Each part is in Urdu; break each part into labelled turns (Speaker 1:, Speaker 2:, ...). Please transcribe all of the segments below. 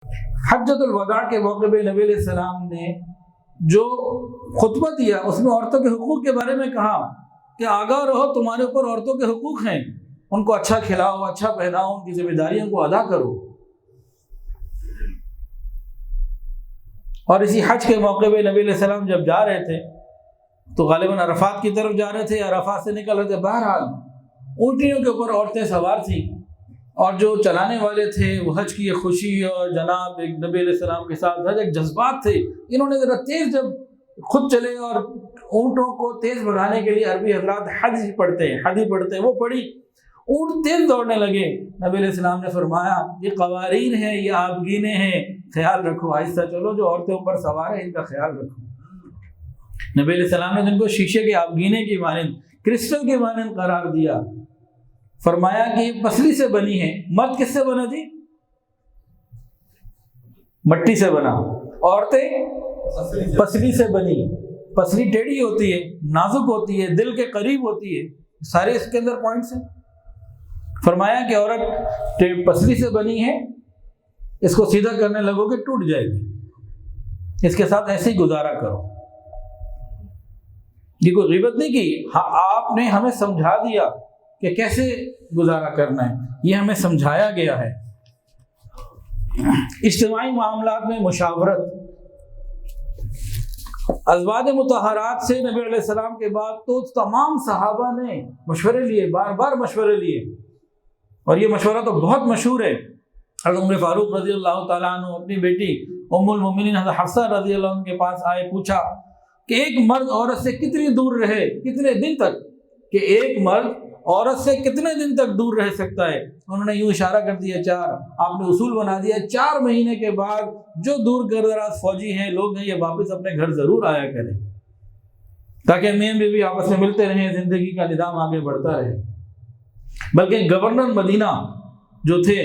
Speaker 1: حجۃ الوداع کے موقع پہ نبی علیہ السلام نے جو خطبہ دیا اس میں عورتوں کے حقوق کے بارے میں کہا کہ آگاہ رہو، تمہارے اوپر عورتوں کے حقوق ہیں، ان کو اچھا کھلاؤ، اچھا پہناؤ، ان کی ذمہ داریوں کو ادا کرو۔ اور اسی حج کے موقع پہ نبی علیہ السلام جب جا رہے تھے تو غالباً عرفات کی طرف جا رہے تھے، عرفات سے نکل رہے تھے، بہرحال اونٹنیوں کے اوپر عورتیں سوار تھیں، اور جو چلانے والے تھے وہ حج کی خوشی اور جناب ایک نبی علیہ السلام کے ساتھ حج ایک جذبات تھے، انہوں نے ذرا تیز جب خود چلے اور اونٹوں کو تیز بھگانے کے لیے عربی حضرات حدی پڑھتے ہیں وہ پڑھی، اونٹ تیز دوڑنے لگے۔ نبی علیہ السلام نے فرمایا یہ قوارین ہیں، یہ آبگینے ہیں، خیال رکھو، آہستہ چلو، جو عورتیں اوپر سوار ہیں ان کا خیال رکھو۔ نبی علیہ السلام نے جن کو شیشے کے آبگینے کی مانند، کرسٹل کی مانند قرار دیا، فرمایا کہ یہ پسلی سے بنی ہے۔ مرد کس سے بنا جی؟ مٹی سے بنا، عورتیں پسلی سے بنی۔ پسلی ٹیڑھی ہوتی ہے، نازک ہوتی ہے، دل کے قریب ہوتی ہے، سارے اس کے اندر پوائنٹس ہیں۔ فرمایا کہ عورت پسلی سے بنی ہے، اس کو سیدھا کرنے لگو کہ ٹوٹ جائے گی، اس کے ساتھ ایسے ہی گزارا کرو۔ یہ کوئی غیبت نہیں کی، آپ نے ہمیں سمجھا دیا کہ کیسے گزارا کرنا ہے، یہ ہمیں سمجھایا گیا ہے۔ اجتماعی معاملات میں مشاورت، ازواج مطہرات سے نبی علیہ السلام کے بعد تو تمام صحابہ نے مشورے لیے، بار بار مشورے لیے، اور یہ مشورہ تو بہت مشہور ہے۔ حضرت عمر فاروق رضی اللہ تعالیٰ عنہ اپنی بیٹی ام المومنین حضرت حفصہ رضی اللہ عنہ کے پاس آئے، پوچھا کہ ایک مرد عورت سے کتنی دور رہے، کتنے دن تک، کہ ایک مرد عورت سے کتنے دن تک دور رہ سکتا ہے؟ انہوں نے یوں اشارہ کر دیا 4۔ آپ نے اصول بنا دیا 4 مہینے کے بعد جو دور دراز فوجی ہیں، لوگ ہیں، یہ واپس اپنے گھر ضرور آیا کریں، تاکہ میاں بیوی آپس میں ملتے رہیں، زندگی کا نظام آگے بڑھتا رہے۔ بلکہ گورنر مدینہ جو تھے،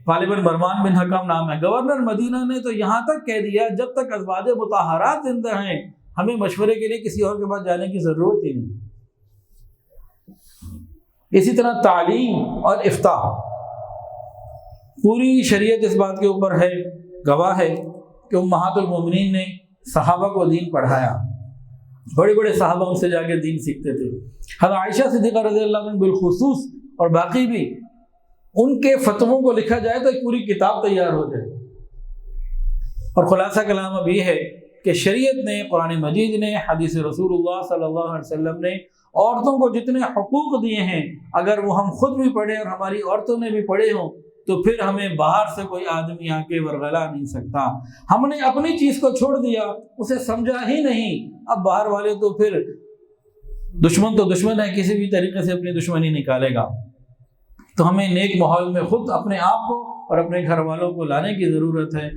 Speaker 1: غالباً مروان بن حکم نام ہے، گورنر مدینہ نے تو یہاں تک کہہ دیا جب تک ازواج مطہرات زندہ ہیں ہمیں مشورے کے لیے کسی اور کے پاس جانے کی ضرورت ہی نہیں۔ اسی طرح تعلیم اور افتاء، پوری شریعت اس بات کے اوپر ہے، گواہ ہے کہ امہات المومنین نے صحابہ کو دین پڑھایا، بڑے بڑے صحابہ ان سے جا کے دین سیکھتے تھے۔ حضرت عائشہ صدیقہ رضی اللہ عنہ بالخصوص، اور باقی بھی، ان کے فتووں کو لکھا جائے تو ایک پوری کتاب تیار ہو جائے۔ اور خلاصہ کلام اب یہ ہے کہ شریعت نے، قرآن مجید نے، حدیث رسول اللہ صلی اللہ علیہ وسلم نے عورتوں کو جتنے حقوق دیے ہیں، اگر وہ ہم خود بھی پڑھیں اور ہماری عورتوں نے بھی پڑھے ہوں تو پھر ہمیں باہر سے کوئی آدمی آ کے ورغلا نہیں سکتا۔ ہم نے اپنی چیز کو چھوڑ دیا، اسے سمجھا ہی نہیں، اب باہر والے تو پھر دشمن تو دشمن ہے، کسی بھی طریقے سے اپنی دشمنی نکالے گا۔ تو ہمیں نیک ماحول میں خود اپنے آپ کو اور اپنے گھر والوں کو لانے کی ضرورت ہے۔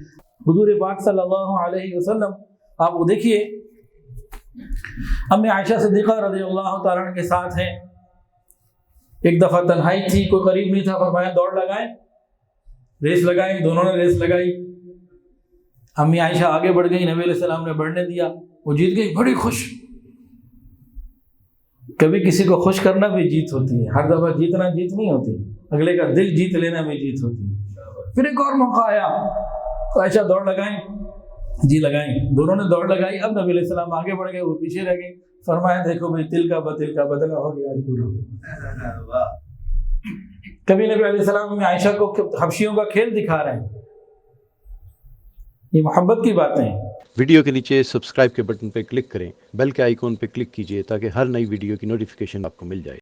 Speaker 1: حضور پاک صلی اللہ علیہ وسلم، آپ وہ دیکھیے، امی عائشہ صدیقہ رضی اللہ تعالیٰ عنہ کے ساتھ ہیں، ایک دفعہ تنہائی تھی، کوئی قریب نہیں تھا، فرمایا دوڑ لگائیں، ریس لگائی، دونوں نے ریس لگائی، امی عائشہ آگے بڑھ گئی، نبی علیہ السلام نے بڑھنے دیا، وہ جیت گئی، بڑی خوش۔ کبھی کسی کو خوش کرنا بھی جیت ہوتی ہے، ہر دفعہ جیتنا جیت نہیں ہوتی، اگلے کا دل جیت لینا بھی جیت ہوتی ہے۔ پھر ایک اور موقع آیا تو عائشہ دوڑ لگائیں، جی لگائیں، دونوں نے دوڑ لگائی، اب نبی علیہ السلام آگے بڑھ گئے، وہ پیچھے رہ گئی، فرمایا دیکھو بھائی تل کا بدلہ ہو گیا آج پورا۔ کبھی نبی علیہ السلام میں عائشہ کو حبشیوں کا کھیل دکھا رہے ہیں، یہ محبت کی باتیں ہیں۔
Speaker 2: ویڈیو کے نیچے سبسکرائب کے بٹن پہ کلک کریں، بیل کے آئیکن پہ کلک کیجئے تاکہ ہر نئی ویڈیو کی نوٹیفیکیشن آپ کو مل جائے۔